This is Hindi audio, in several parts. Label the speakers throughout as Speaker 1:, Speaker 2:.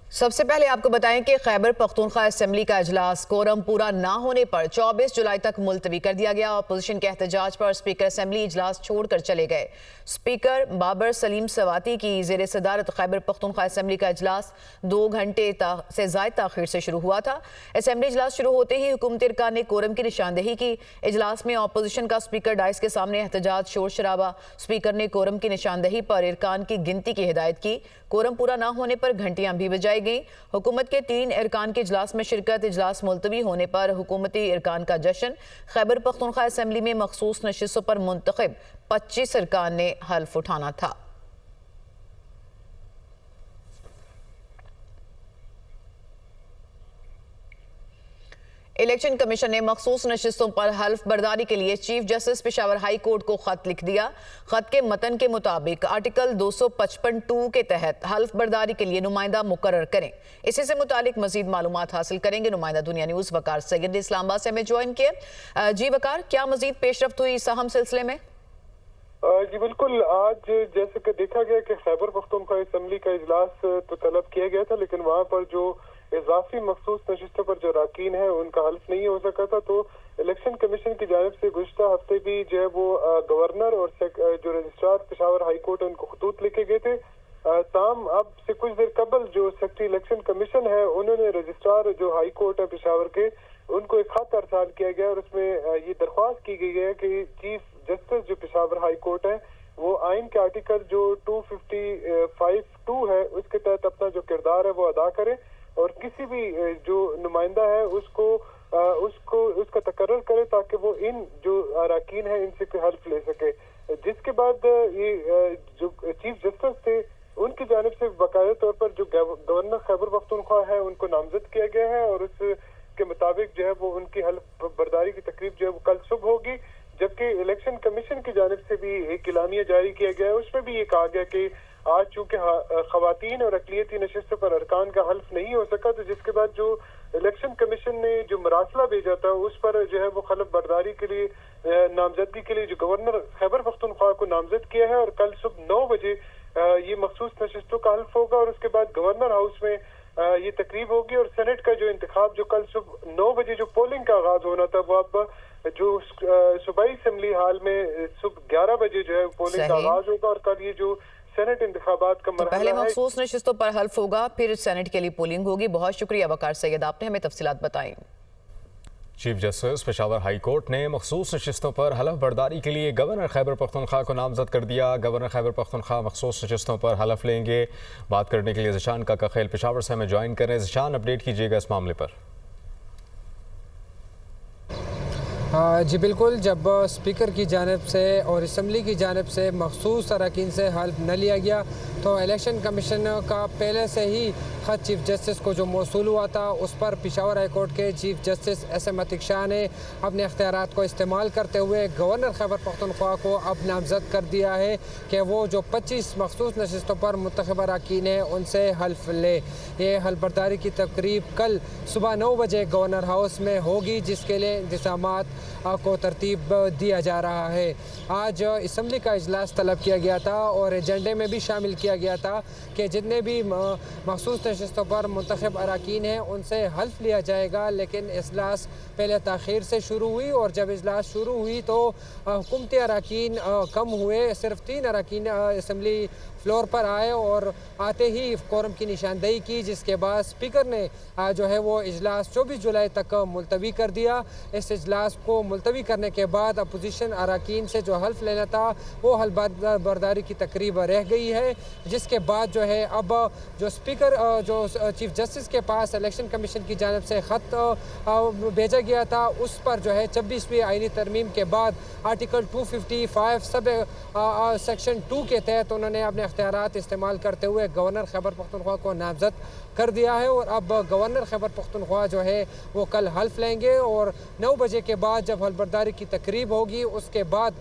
Speaker 1: सबसे पहले आपको बताएं कि खैबर पख्तूनख्वा असेंबली का इजलास कोरम पूरा ना होने पर 24 जुलाई तक मुलतवी कर दिया गया। अपोजिशन के एहतजाज पर स्पीकर असेंबली इजलास छोड़कर चले गए। स्पीकर बाबर सलीम सवाती की जेर सदारत खैबर पख्तूनख्वा असेंबली का इजलास 2 घंटे से ज्यादा ताखिर से शुरू हुआ था। असेंबली इजलास शुरू होते ही हुकूमती अरकान ने कोरम की निशानदेही की। इजलास में अपोजिशन का स्पीकर डाइस के सामने एहतजाज शोर शराबा। स्पीकर ने कोरम की निशानदेही पर अरकान की गिनती की हिदायत की। कोरम पूरा ना होने पर घंटियां भी बजाई गई। हुकूमत के 3 अरकान के इजलास में शिरकत। इजलास मुलतवी होने पर हुकूमती अरकान का जश्न। खैबर पख्तूनख्वा असेंबली में मखसूस नशिस्तों पर मुंतखब 25 अरकान ने हल्फ उठाना था। इलेक्शन कमीशन ने मखसूस नशिस्तों पर हल्फ बर्दारी के लिए chief justice Peshawar high court को खत लिख दिया। खत के मतन के मुताबिक आर्टिकल 255(2) के तहत हल्फ बर्दारी के लिए नुमाइंदा मुकर्रर करें। इसी से मुतालिक मजीद मालूमात हासिल करेंगे नुमाइंदा दुनिया न्यूज वकार सैयद ने इस्लामाबाद से हमें ज्वाइन किया। जी वकार, क्या मजीद पेशरफ्त हुई इस अहम सिलसिले में?
Speaker 2: जी बिल्कुल, आज जैसे कि देखा गया कि खैबर पख्तूनख्वा असेंबली का इजलास तो तलब किया गया था, लेकिन वहाँ पर जो इजाफी मखसूस नशिस्तों पर जो अरकान है उनका हल्फ नहीं हो सका था। तो इलेक्शन कमीशन की जानिब से गुज़श्ता हफ्ते भी जो है वो गवर्नर और जो रजिस्ट्रार पेशावर हाई कोर्ट है उनको खतूत लिखे गए थे। ताम अब से कुछ देर कबल जो सेक्रेटरी इलेक्शन कमीशन है उन्होंने रजिस्ट्रार जो हाई कोर्ट है पेशावर के उनको एक खत अरसाल किया गया और उसमें ये दरख्वास्त की गई है कि चीफ जस्टिस जो पेशावर हाई कोर्ट है वो आइन के आर्टिकल जो 255(2) है उसके तहत अपना जो किरदार है वो अदा करे और किसी भी जो नुमाइंदा है उसका तकर्रर करे ताकि वो इन जो अरकान है इनसे कोई हल्फ ले सके। जिसके बाद ये जो चीफ जस्टिस थे उनकी जानिब से बाकायदा तौर पर जो गवर्नर खैबर पख्तूनख्वा है उनको नामजद किया गया है और उसके मुताबिक जो है वो उनकी हल्फ बर्दारी की तकरीब जो है वो कल सुबह होगी। जबकि इलेक्शन कमीशन की जानिब से भी एक इलानिया जारी किया गया है, उसमें भी ये कहा गया कि आज चूंकि खवातीन और अकलियती नशिस्तों पर अरकान का हल्फ नहीं हो सका, तो जिसके बाद जो इलेक्शन कमीशन ने जो मरासला भेजा था उस पर जो है वो हल्फ बर्दारी के लिए नामजदगी के लिए जो गवर्नर खैबर पख्तूनख्वा को नामजद किया है और कल सुबह 9 बजे ये मखसूस नशिस्तों का हल्फ होगा और उसके बाद गवर्नर हाउस में ये तकरीब होगी और सेनेट का जो इंतखाब जो कल सुबह 9 बजे जो पोलिंग का आगाज होना था वो अब जो सूबाई असेंबली हाल में सुबह 11 बजे जो है पोलिंग का आगाज होगा और कल ये जो सेनेट इंतखाबात का मरहला
Speaker 1: पहले मखसूस नशिस्तों पर हल्फ होगा, फिर सेनेट के लिए पोलिंग होगी। बहुत शुक्रिया वकार सैयद, आपने हमें तफसीलात बताई।
Speaker 3: Chief justice Peshawar high court ने मखसूस नशिस्तों पर हलफ बर्दारी के लिए गवर्नर खैबर पख्तूनख्वा को नामजद कर दिया। गवर्नर खैबर पख्तूनख्वा मखसूस नशिस्तों पर हलफ लेंगे। बात करने के लिए ज़िशान का खेल पेशावर से हमें ज्वाइन करें। ज़िशान, अपडेट कीजिएगा इस मामले पर।
Speaker 4: जी बिल्कुल, जब स्पीकर की जानिब से और असम्बली की जानिब से मखसूस अरकान से हल्फ न लिया गया तो इलेक्शन कमीशन का पहले से ही ख़त चीफ जस्टिस को जो मौसूल हुआ था उस पर पेशावर हाई कोर्ट के chief justice SM Atiq Shah ने अपने अख्तियारात को इस्तेमाल करते हुए गवर्नर खैबर पख्तूनख्वा को अब नामजद कर दिया है कि वो जो 25 मखसूस नशिस्तों पर मुंतखब अरकान है उनसे हल्फ ले। ये हल्फ बर्दारी की तकरीब कल सुबह 9 बजे गवर्नर हाउस में होगी, जिसके लिए इंतज़ामात को तरतीब दिया जा रहा है। आज असम्बली का इजलास तलब किया गया था और एजेंडे में भी शामिल किया गया था कि जितने भी मखसूस नशिस्तों पर मुंतखब अरकान हैं उनसे हल्फ लिया जाएगा, लेकिन इजलास पहले ताख़ीर से शुरू हुई और जब इजलास शुरू हुई तो हुकूमती अरकान कम हुए। सिर्फ 3 अरकान असम्बली फ्लोर पर आए और आते ही कोरम की निशानदेही की, जिसके बाद स्पीकर ने जो है वो इजलास 24 जुलाई तक मुलतवी कर दिया। इस इजलास को मुलतवी करने के बाद अपोजिशन अरकान से जो हल्फ लेना था वो हल्फ बर्दारी की तकरीब रह गई है, जिसके बाद जो है अब जो स्पीकर जो चीफ जस्टिस के पास इलेक्शन कमीशन की जानिब से ख़त भेजा गया था उस पर जो है 26वीं आइनी तरमीम के बाद आर्टिकल 255 सब सेक्शन 2 के तहत उन्होंने अपने अख्तियारात इस्तेमाल करते हुए गवर्नर खैबर पख्तूनख्वा को नामजद कर दिया है और अब गवर्नर खैबर पख्तूनख्वा जो है वो कल हल्फ लेंगे और 9 बजे के बाद जब हल्फ बर्दारी की तकरीब होगी उसके बाद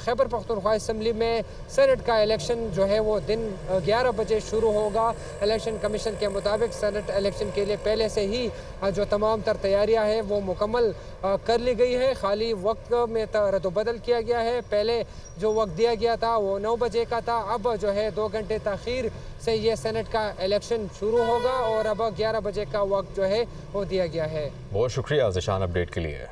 Speaker 4: खैबर पख्तूनख्वा असम्बली में सेनेट का इलेक्शन जो है वो दिन 11 बजे शुरू होगा। इलेक्शन कमीशन के मुताबिक सेनेट इलेक्शन के लिए पहले से ही जो तमाम तर तैयारियाँ हैं वो मुकम्मल कर ली गई है। खाली वक्त में रद्द बदल किया गया है। पहले जो वक्त दिया गया था वो 9 बजे का था, अब जो है है 2 घंटे ताख़ीर से ये सेनेट का इलेक्शन शुरू होगा और अब 11 बजे का वक्त जो है वो दिया गया है।
Speaker 3: बहुत शुक्रिया ज़िशान अपडेट के लिए।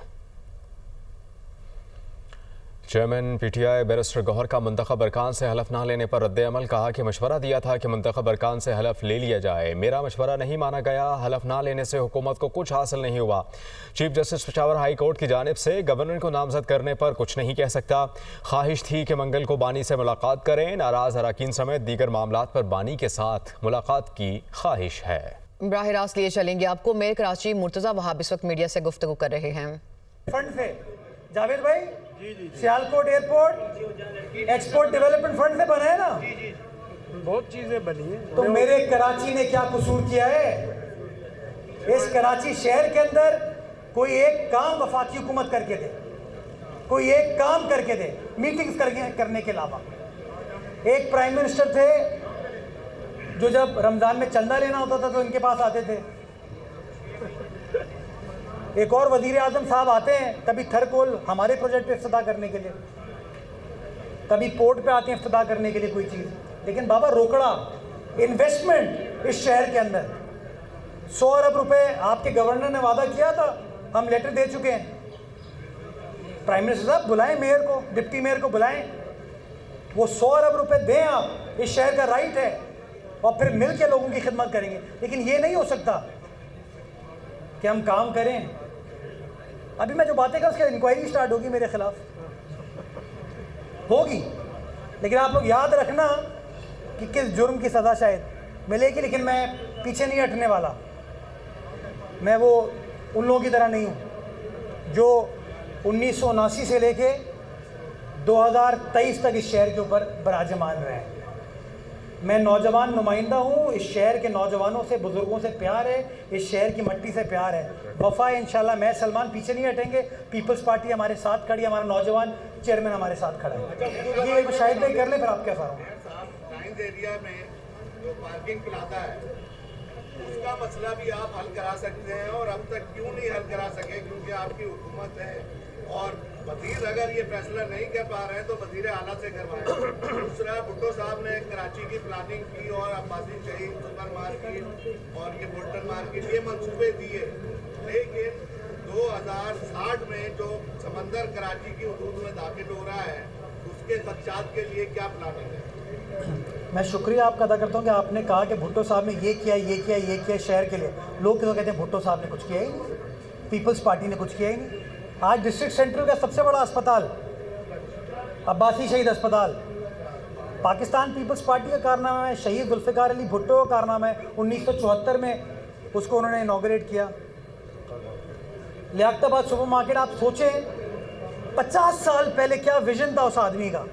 Speaker 3: चेयरमैन पीटीआई बैरिस्टर गौहर का मुंतखब अरकान से हलफ ना लेने पर रद्द-ए-अमल। कहा कि मशवरा दिया था कि मुंतखब अरकान से हलफ ले लिया जाए, मेरा मशवरा नहीं माना गया। हलफ ना लेने से हुकूमत को कुछ हासिल नहीं हुआ। Chief justice Peshawar high court की जानिब से गवर्नर को नामजद करने पर कुछ नहीं कह सकता। ख्वाहिश थी कि मंगल को बानी से मुलाकात करें। नाराज अरकान समेत दीगर मामलात पर बानी के साथ मुलाकात की ख्वाहिश है।
Speaker 1: बराह रास्त लिए चलेंगे आपको। मेयर कराची मुर्तज़ा वहाब इस वक्त मीडिया से गुफ्तगू कर रहे हैं।
Speaker 5: फंड से जावेद भाई Sialkot airport export development fund से बना है ना,
Speaker 6: बहुत चीजें बनी हैं।
Speaker 5: तो मेरे कराची ने क्या कसूर किया है? इस कराची शहर के अंदर कोई एक काम वफाकी हुकूमत करके दे, कोई एक काम करके दे, मीटिंग्स करने के अलावा। एक प्राइम मिनिस्टर थे जो जब रमजान में चंदा लेना होता था तो इनके पास आते थे। एक और वजीर आजम साहब आते हैं कभी थरकोल हमारे प्रोजेक्ट पे इफ्तिताह करने के लिए, कभी पोर्ट पे आते हैं इफ्तिताह करने के लिए कोई चीज़। लेकिन बाबा रोकड़ा इन्वेस्टमेंट इस शहर के अंदर 100 अरब रुपए आपके गवर्नर ने वादा किया था, हम लेटर दे चुके हैं। प्राइम मिनिस्टर साहब बुलाएं मेयर को, डिप्टी मेयर को बुलाएं, वो 100 अरब रुपए दें आप, इस शहर का राइट है, और फिर मिल के लोगों की खिदमत करेंगे। लेकिन ये नहीं हो सकता कि हम काम करें। अभी मैं जो बातें कर उसकी इंक्वायरी स्टार्ट होगी मेरे खिलाफ, होगी, लेकिन आप लोग याद रखना कि किस जुर्म की सज़ा शायद मिलेगी। लेकिन मैं पीछे नहीं हटने वाला। मैं वो उन लोगों की तरह नहीं हूँ जो 1979 से लेके 2023 तक इस शहर के ऊपर बराजमान रहे हैं। मैं नौजवान नुमाइंदा हूँ, इस शहर के नौजवानों से, बुज़ुर्गों से प्यार है, इस शहर की मट्टी से प्यार है। वफ़ा है इंशाल्लाह। मैं सलमान पीछे नहीं हटेंगे। पीपल्स पार्टी हमारे साथ खड़ी है, हमारा नौजवान चेयरमैन हमारे साथ खड़ा है। ये शायद भाई कर ले, फिर आप क्या
Speaker 7: साइंस एरिया में जो पार्किंग प्लाजा है उसका मसला भी आप हल करा सकते हैं, और अब तक क्यों नहीं हल करा सके? क्योंकि आपकी हुकूमत है, और वजीर अगर ये फैसला नहीं कर पा रहे हैं तो वजीर आला से करवाएं। दूसरा, भुट्टो साहब ने कराची की प्लानिंग की और अब्बासी शहीद सुपर मार्केट और ये बोल्टन मार्केट ये मंसूबे दिए, लेकिन 2060 में जो समंदर कराची की हदूद में दाखिल हो रहा है उसके खदशात के लिए क्या प्लानिंग है?
Speaker 5: मैं शुक्रिया आपका अदा करता हूँ कि आपने कहा कि भुट्टो साहब ने ये किया, ये किया, ये किया शहर के लिए। लोग क्यों कहते हैं भुट्टो साहब ने कुछ किया ही नहीं, पीपल्स पार्टी ने कुछ किया ही नहीं। आज डिस्ट्रिक्ट सेंट्रल का सबसे बड़ा अस्पताल अब्बासी शहीद अस्पताल पाकिस्तान पीपल्स पार्टी का कारनामा है, शहीद जुल्फ़िकार अली भुट्टो का कारनामा है। 1974 में उसको उन्होंने इनॉग्रेट किया। लियाकताबाद सुपर मार्केट, आप सोचें 50 साल पहले क्या विजन था उस आदमी का।